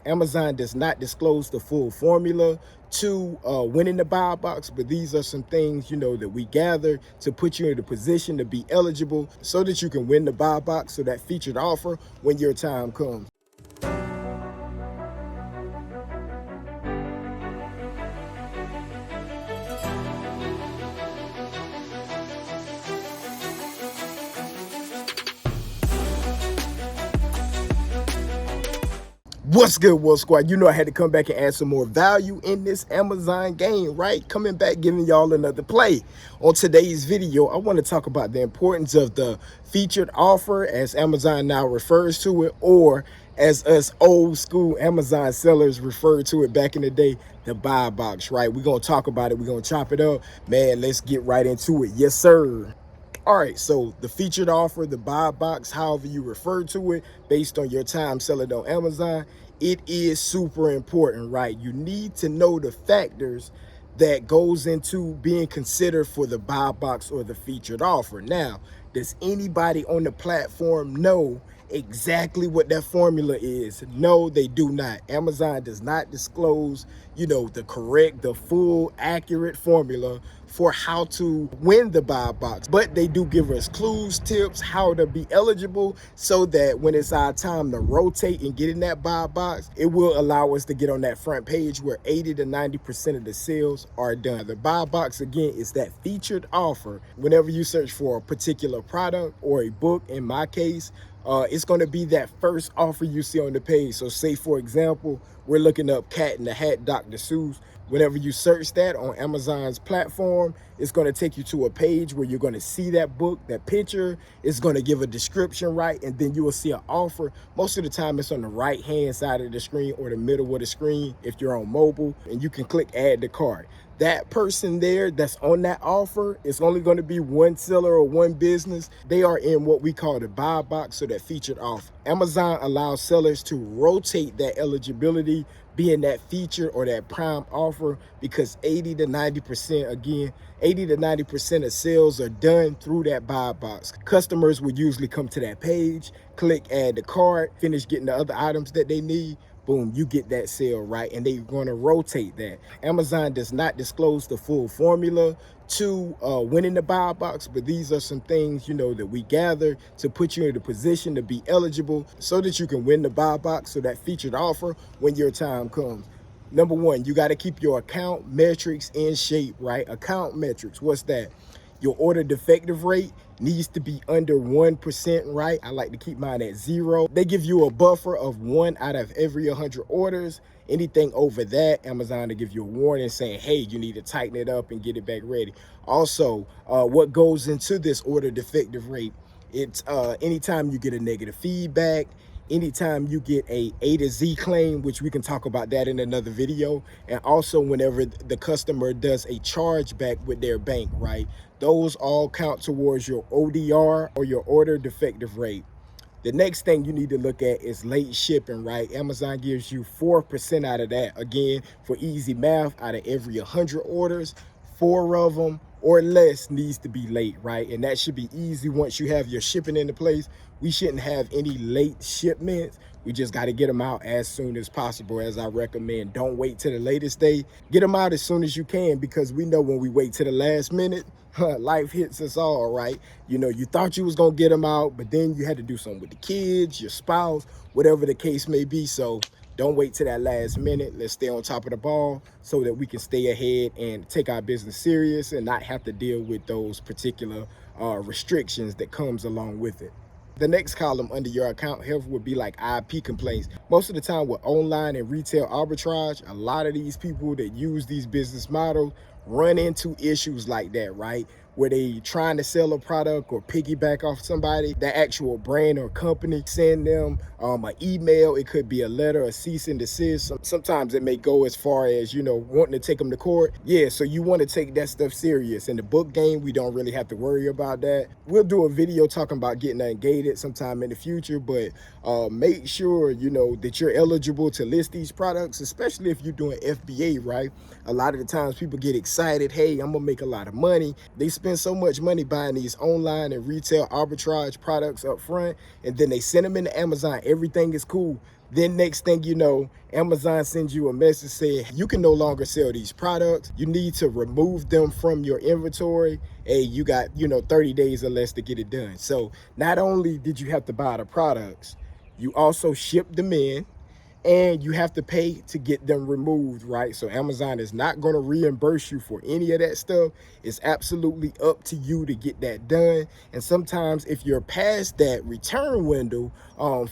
Amazon does not disclose the full formula to winning the buy box, but these are some things, that we gather to put you in a position to be eligible so that you can win the buy box, so that featured offer when your time comes. What's good, World Squad? I had to come back and add some more value in this Amazon game, right? Coming back, giving y'all another play. On today's video, I want to talk about the importance of the featured offer, as Amazon now refers to it, or as us old school Amazon sellers referred to it back in the day, the buy box, right? We're going to talk about it. We're going to chop it up. Man, let's get right into it. Yes, sir. All right, so the featured offer, the buy box, however you refer to it, based on your time selling on Amazon, it is super important, right? You need to know the factors that goes into being considered for the buy box or the featured offer. Now, does anybody on the platform know exactly what that formula is? No, they do not. Amazon does not disclose, the full accurate formula for how to win the buy box, but they do give us clues, tips, how to be eligible, so that when it's our time to rotate and get in that buy box, it will allow us to get on that front page where 80 to 90% of the sales are done. The buy box, again, is that featured offer. Whenever you search for a particular product or a book, in my case, it's going to be that first offer you see on the page. So say, for example, we're looking up Cat in the Hat, Dr. Seuss. Whenever you search that on Amazon's platform, it's going to take you to a page where you're going to see that book, that picture. It's going to give a description, right? And then you will see an offer. Most of the time, it's on the right-hand side of the screen or the middle of the screen if you're on mobile, and you can click add to cart. That person there that's on that offer, it's only going to be one seller or one business. They are in what we call the buy box or that featured offer. Amazon allows sellers to rotate that eligibility, being that feature or that prime offer, because 80 to 90%, again, 80 to 90% of sales are done through that buy box. Customers will usually come to that page, click add to cart, finish getting the other items that they need. Boom, you get that sale, right? And they're going to rotate that. Amazon does not disclose the full formula to winning the buy box, but these are some things, that we gather to put you in a position to be eligible so that you can win the buy box, so that featured offer when your time comes. Number one, you got to keep your account metrics in shape, right? Account metrics, what's that? Your order defective rate needs to be under 1%, right? I like to keep mine at 0. They give you a buffer of 1 out of every 100 orders. Anything over that, Amazon will give you a warning saying, hey, you need to tighten it up and get it back ready. Also, what goes into this order defective rate, it's anytime you get a negative feedback, anytime you get A to Z claim, which we can talk about that in another video, and also whenever the customer does a chargeback with their bank, right? Those all count towards your ODR or your order defective rate. The next thing you need to look at is late shipping, right? Amazon gives you 4% out of that. Again, for easy math, out of every 100 orders, 4 of them or less needs to be late, right? And that should be easy once you have your shipping into place. We shouldn't have any late shipments. We just got to get them out as soon as possible, as I recommend. Don't wait till the latest day. Get them out as soon as you can, because we know when we wait to the last minute, life hits us all, right? You thought you was going to get them out, but then you had to do something with the kids, your spouse, whatever the case may be. So don't wait to that last minute. Let's stay on top of the ball so that we can stay ahead and take our business serious and not have to deal with those particular restrictions that comes along with it. The next column under your account health would be like IP complaints. Most of the time with online and retail arbitrage, a lot of these people that use these business models run into issues like that, right? Where they trying to sell a product or piggyback off somebody, the actual brand or company, send them an email. It could be a letter, a cease and desist. Sometimes it may go as far as, wanting to take them to court. Yeah, so you want to take that stuff serious. In the book game, we don't really have to worry about that. We'll do a video talking about getting ungated sometime in the future, but make sure, that you're eligible to list these products, especially if you're doing FBA, right? A lot of the times people get excited. Hey, I'm gonna make a lot of money. They spend so much money buying these online and retail arbitrage products up front, and then they send them into Amazon. Everything is cool. Then next thing you know, Amazon sends you a message saying you can no longer sell these products. You need to remove them from your inventory. Hey, you got, 30 days or less to get it done. So not only did you have to buy the products, you also shipped them in, and you have to pay to get them removed, right? So Amazon is not going to reimburse you for any of that stuff. It's absolutely up to you to get that done. And sometimes if you're past that return window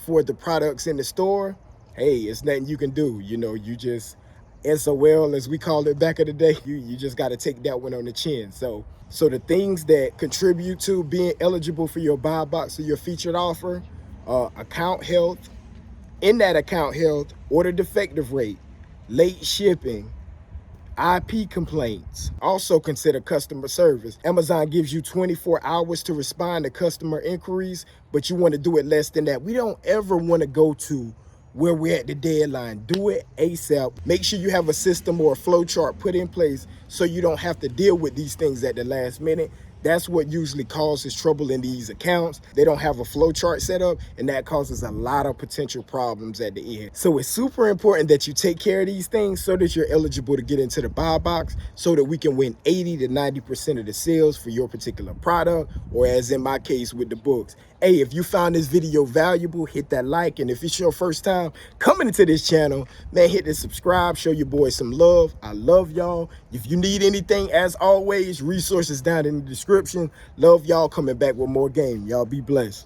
for the products in the store, hey, it's nothing you can do. You just, SOL, as we call it back in the day, you just got to take that one on the chin. So the things that contribute to being eligible for your buy box or your featured offer, account health, in that account health, order defective rate, late shipping, IP complaints. Also consider customer service. Amazon gives you 24 hours to respond to customer inquiries, but you want to do it less than that. We don't ever want to go to where we're at the deadline. Do it ASAP. Make sure you have a system or a flow chart put in place so you don't have to deal with these things at the last minute. That's what usually causes trouble in these accounts. They don't have a flow chart set up, and that causes a lot of potential problems at the end. So it's super important that you take care of these things so that you're eligible to get into the buy box, so that we can win 80 to 90% of the sales for your particular product, or as in my case with the books. Hey, if you found this video valuable, hit that like. And if it's your first time coming into this channel, man, hit the subscribe, show your boys some love. I love y'all. If you need anything, as always, resources down in the description. Love y'all. Coming back with more game. Y'all be blessed.